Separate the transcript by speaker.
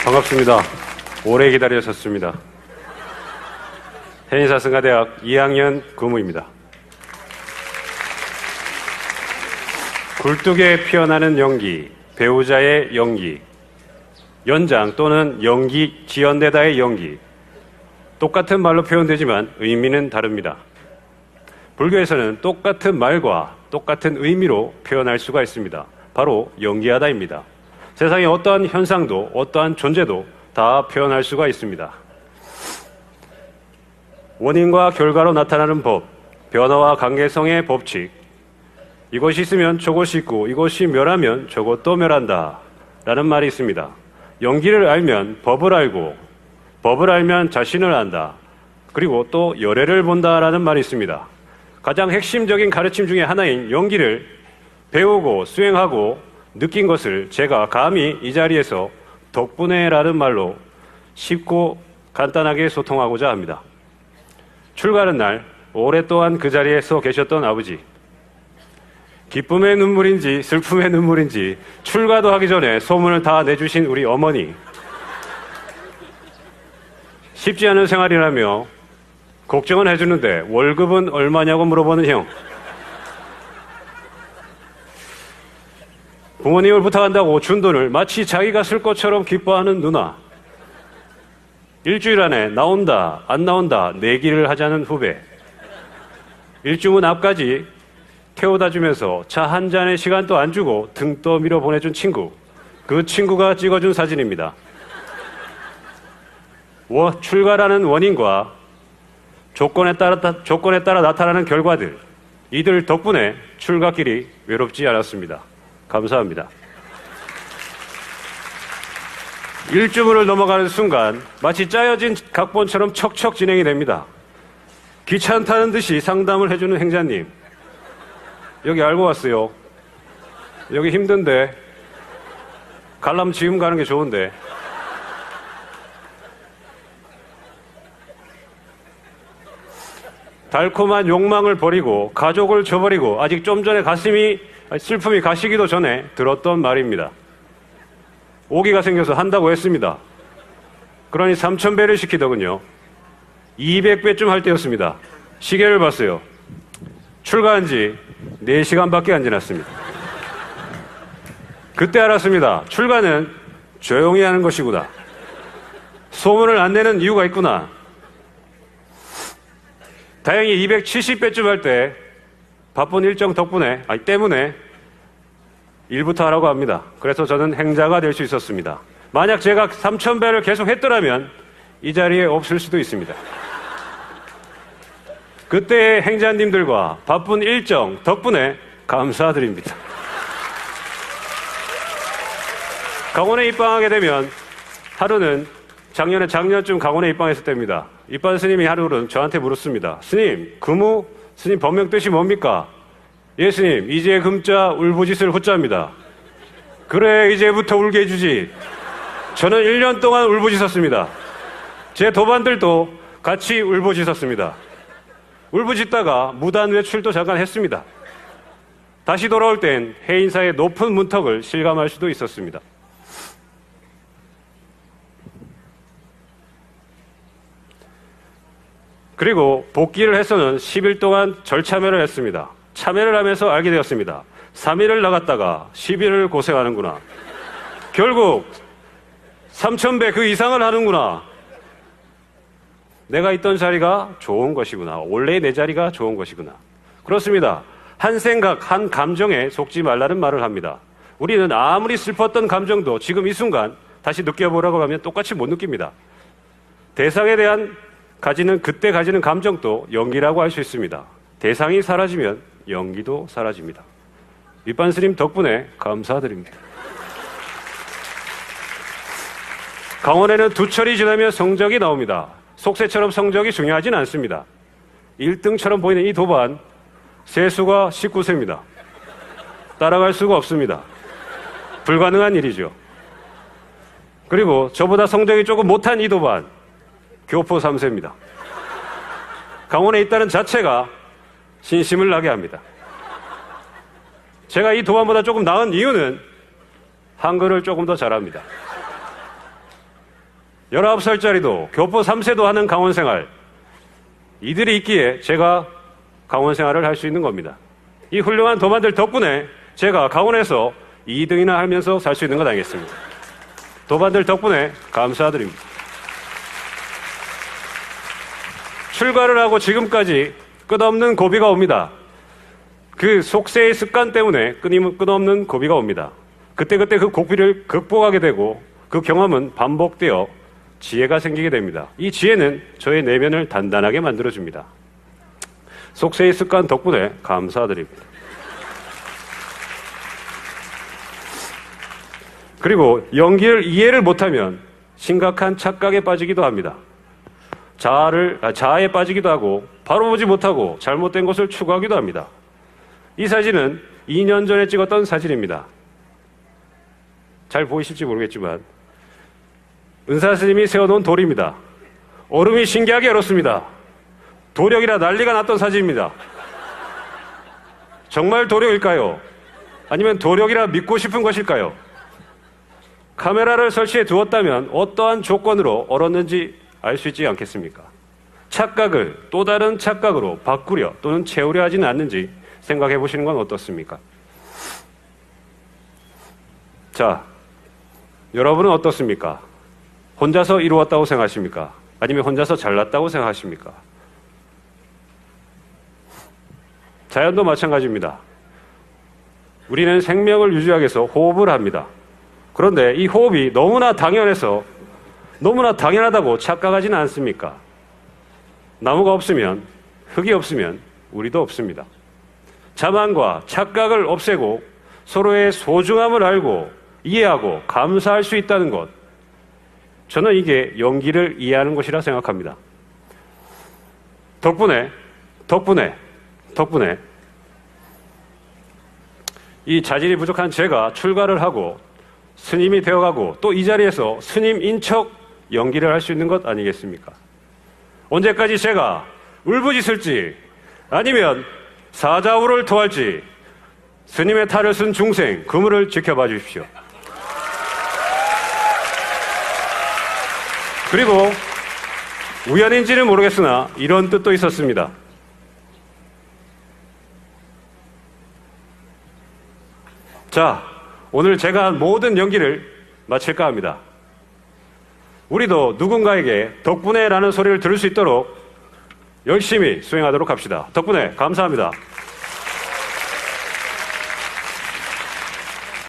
Speaker 1: 반갑습니다. 오래 기다리셨습니다. 해인사승가대학 2학년 구무입니다. 굴뚝에 피어나는 연기, 배우자의 연기, 연장 또는 연기 지연되다의 연기, 똑같은 말로 표현되지만 의미는 다릅니다. 불교에서는 똑같은 말과 똑같은 의미로 표현할 수가 있습니다. 바로 연기하다입니다. 세상의 어떠한 현상도 어떠한 존재도 다 표현할 수가 있습니다. 원인과 결과로 나타나는 법, 변화와 관계성의 법칙, 이것이 있으면 저것이 있고 이것이 멸하면 저것도 멸한다 라는 말이 있습니다. 연기를 알면 법을 알고 법을 알면 자신을 안다. 그리고 또 열애를 본다라는 말이 있습니다. 가장 핵심적인 가르침 중에 하나인 연기를 배우고 수행하고 느낀 것을 제가 감히 이 자리에서 덕분에라는 말로 쉽고 간단하게 소통하고자 합니다. 출가하는 날 오랫동안 그 자리에 서 계셨던 아버지, 기쁨의 눈물인지 슬픔의 눈물인지 출가도 하기 전에 소문을 다 내주신 우리 어머니, 쉽지 않은 생활이라며 걱정은 해주는데 월급은 얼마냐고 물어보는 형, 부모님을 부탁한다고 준 돈을 마치 자기가 쓸 것처럼 기뻐하는 누나, 일주일 안에 나온다 안 나온다 내기를 하자는 후배, 일주문 앞까지 태워다 주면서 차 한 잔의 시간도 안 주고 등 떠밀어 보내준 친구, 그 친구가 찍어준 사진입니다. 출가라는 원인과 조건에 따라 나타나는 결과들, 이들 덕분에 출가길이 외롭지 않았습니다. 감사합니다. 일주문을 넘어가는 순간 마치 짜여진 각본처럼 척척 진행이 됩니다. 귀찮다는 듯이 상담을 해주는 행자님, 여기 알고 왔어요. 여기 힘든데 가려면 지금 가는 게 좋은데. 달콤한 욕망을 버리고 가족을 저버리고 아직 좀 전에 슬픔이 가시기도 전에 들었던 말입니다. 오기가 생겨서 한다고 했습니다. 그러니 3000배를 시키더군요. 200배쯤 할 때였습니다. 시계를 봤어요. 출가한 지 4시간밖에 안 지났습니다. 그때 알았습니다. 출가는 조용히 하는 것이구나. 소문을 안 내는 이유가 있구나. 다행히 270배쯤 할 때 바쁜 일정 때문에 일부터 하라고 합니다. 그래서 저는 행자가 될 수 있었습니다. 만약 제가 3000배를 계속 했더라면 이 자리에 없을 수도 있습니다. 그때의 행자님들과 바쁜 일정 덕분에 감사드립니다. 강원에 입방하게 되면 하루는 작년쯤 강원에 입방했을 때입니다. 입방 스님이 하루는 저한테 물었습니다. 스님, 스님 법명 뜻이 뭡니까? 예, 스님, 이제 금자 울부짖을 후자입니다. 그래, 이제부터 울게 해주지. 저는 1년 동안 울부짖었습니다. 제 도반들도 같이 울부짖었습니다. 울부짖다가 무단 외출도 잠깐 했습니다. 다시 돌아올 땐 해인사의 높은 문턱을 실감할 수도 있었습니다. 그리고 복귀를 해서는 10일 동안 절참회를 했습니다. 참회를 하면서 알게 되었습니다. 3일을 나갔다가 10일을 고생하는구나. 결국 3000배 그 이상을 하는구나. 내가 있던 자리가 좋은 것이구나. 원래 내 자리가 좋은 것이구나. 그렇습니다. 한 생각, 한 감정에 속지 말라는 말을 합니다. 우리는 아무리 슬펐던 감정도 지금 이 순간 다시 느껴보라고 하면 똑같이 못 느낍니다. 대상에 대한 그때 가지는 감정도 연기라고 할 수 있습니다. 대상이 사라지면 연기도 사라집니다. 윗반스님 덕분에 감사드립니다. 강원에는 두철이 지나면 성적이 나옵니다. 속세처럼 성적이 중요하진 않습니다. 1등처럼 보이는 이 도반, 세수가 19세입니다. 따라갈 수가 없습니다. 불가능한 일이죠. 그리고 저보다 성적이 조금 못한 이 도반, 교포 3세입니다. 강원에 있다는 자체가 신심을 나게 합니다. 제가 이 도반보다 조금 나은 이유는 한글을 조금 더 잘합니다. 19살짜리도 교포 3세도 하는 강원 생활, 이들이 있기에 제가 강원 생활을 할 수 있는 겁니다. 이 훌륭한 도반들 덕분에 제가 강원에서 2등이나 하면서 살 수 있는 것 아니겠습니까? 도반들 덕분에 감사드립니다. 출가를 하고 지금까지 끝없는 고비가 옵니다. 그 속세의 습관 때문에 끝없는 고비가 옵니다. 그때그때 그 고비를 극복하게 되고 그 경험은 반복되어 지혜가 생기게 됩니다. 이 지혜는 저의 내면을 단단하게 만들어줍니다. 속세의 습관 덕분에 감사드립니다. 그리고 연기를 이해를 못하면 심각한 착각에 빠지기도 합니다. 자아에 빠지기도 하고 바로 보지 못하고 잘못된 것을 추구하기도 합니다. 이 사진은 2년 전에 찍었던 사진입니다. 잘 보이실지 모르겠지만 은사 스님이 세워놓은 돌입니다. 얼음이 신기하게 얼었습니다. 도력이라 난리가 났던 사진입니다. 정말 도력일까요? 아니면 도력이라 믿고 싶은 것일까요? 카메라를 설치해 두었다면 어떠한 조건으로 얼었는지 알 수 있지 않겠습니까? 착각을 또 다른 착각으로 바꾸려 또는 채우려 하지는 않는지 생각해 보시는 건 어떻습니까? 자, 여러분은 어떻습니까? 혼자서 이루었다고 생각하십니까? 아니면 혼자서 잘났다고 생각하십니까? 자연도 마찬가지입니다. 우리는 생명을 유지하기 위해서 호흡을 합니다. 그런데 이 호흡이 너무나 당연해서 너무나 당연하다고 착각하지는 않습니까? 나무가 없으면, 흙이 없으면 우리도 없습니다. 자만과 착각을 없애고 서로의 소중함을 알고 이해하고 감사할 수 있다는 것, 저는 이게 연기를 이해하는 것이라 생각합니다. 덕분에 이 자질이 부족한 제가 출가를 하고 스님이 되어가고 또 이 자리에서 스님인 척 연기를 할 수 있는 것 아니겠습니까? 언제까지 제가 울부짖을지 아니면 사자우를 토할지 스님의 탈을 쓴 중생 그물을 지켜봐 주십시오. 그리고 우연인지는 모르겠으나 이런 뜻도 있었습니다. 자, 오늘 제가 한 모든 연기를 마칠까 합니다. 우리도 누군가에게 덕분에 라는 소리를 들을 수 있도록 열심히 수행하도록 합시다. 덕분에 감사합니다.